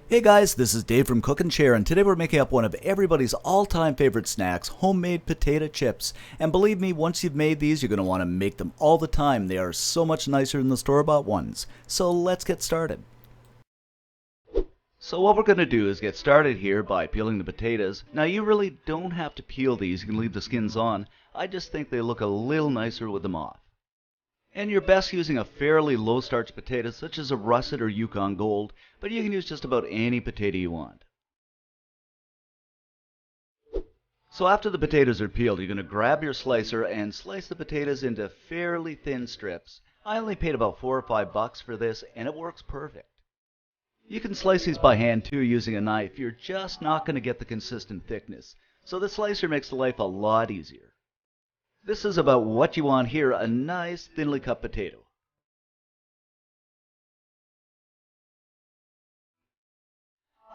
Hey guys, this is Dave from Cook and Share, and today we're making up one of everybody's all-time favorite snacks, homemade potato chips. And believe me, once you've made these, you're going to want to make them all the time. They are so much nicer than the store-bought ones. So let's get started. So what we're going to do is get started here by peeling the potatoes. Now you really don't have to peel these, you can leave the skins on. I just think they look a little nicer with them off. And you're best using a fairly low starch potato such as a russet or Yukon Gold, but you can use just about any potato you want. So after the potatoes are peeled, you're going to grab your slicer and slice the potatoes into fairly thin strips. I only paid about $4 or $5 for this, and it works perfect. You can slice these by hand too using a knife. You're just not going to get the consistent thickness, so the slicer makes life a lot easier. This is about what you want here, a nice thinly cut potato.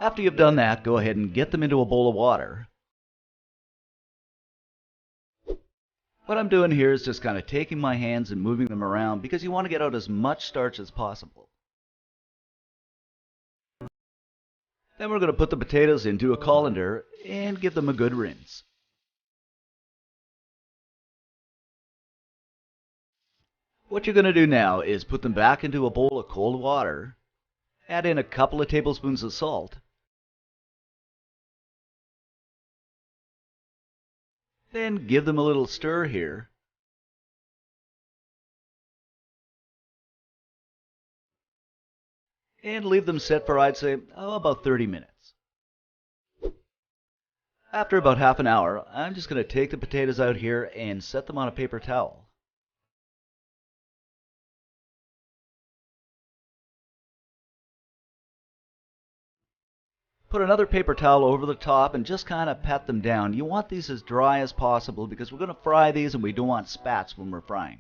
After you've done that, go ahead and get them into a bowl of water. What I'm doing here is just kind of taking my hands and moving them around because you want to get out as much starch as possible. Then we're going to put the potatoes into a colander and give them a good rinse. What you're going to do now is put them back into a bowl of cold water, add in a couple of tablespoons of salt, then give them a little stir here, and leave them set for, I'd say, about 30 minutes. After about half an hour, I'm just going to take the potatoes out here and set them on a paper towel. Put another paper towel over the top and just kind of pat them down. You want these as dry as possible because we're going to fry these and we don't want spats when we're frying.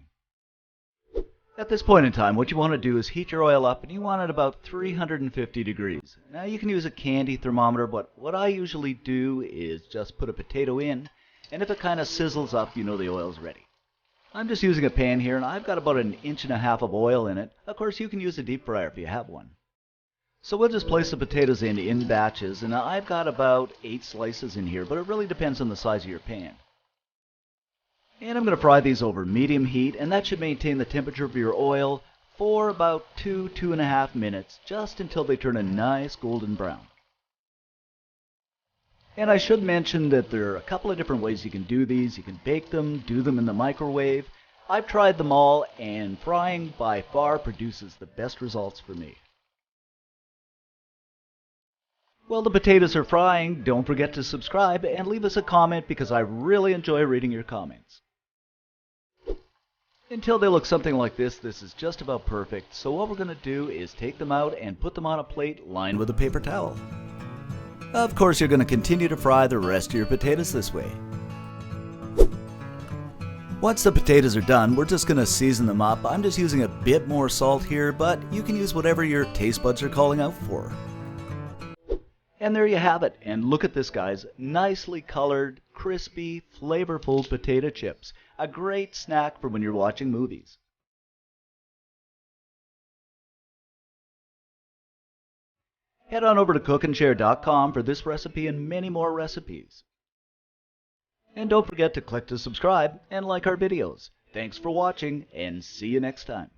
At this point in time, what you want to do is heat your oil up, and you want it about 350 degrees. Now you can use a candy thermometer, but what I usually do is just put a potato in, and if it kind of sizzles up, you know the oil's ready. I'm just using a pan here, and I've got about 1.5 inches of oil in it. Of course, you can use a deep fryer if you have one. So we'll just place the potatoes in batches, and I've got about 8 slices in here, but it really depends on the size of your pan. And I'm going to fry these over medium heat, and that should maintain the temperature of your oil for about 2–2.5 minutes, just until they turn a nice golden brown. And I should mention that there are a couple of different ways you can do these. You can bake them, do them in the microwave. I've tried them all, and frying by far produces the best results for me. While the potatoes are frying, don't forget to subscribe and leave us a comment because I really enjoy reading your comments. Until they look something like this is just about perfect. So what we're going to do is take them out and put them on a plate lined with a paper towel. Of course, you're going to continue to fry the rest of your potatoes this way. Once the potatoes are done, we're just going to season them up. I'm just using a bit more salt here, but you can use whatever your taste buds are calling out for. And there you have it. And look at this, guys. Nicely colored, crispy, flavorful potato chips. A great snack for when you're watching movies. Head on over to cookandshare.com for this recipe and many more recipes. And don't forget to click to subscribe and like our videos. Thanks for watching, and see you next time.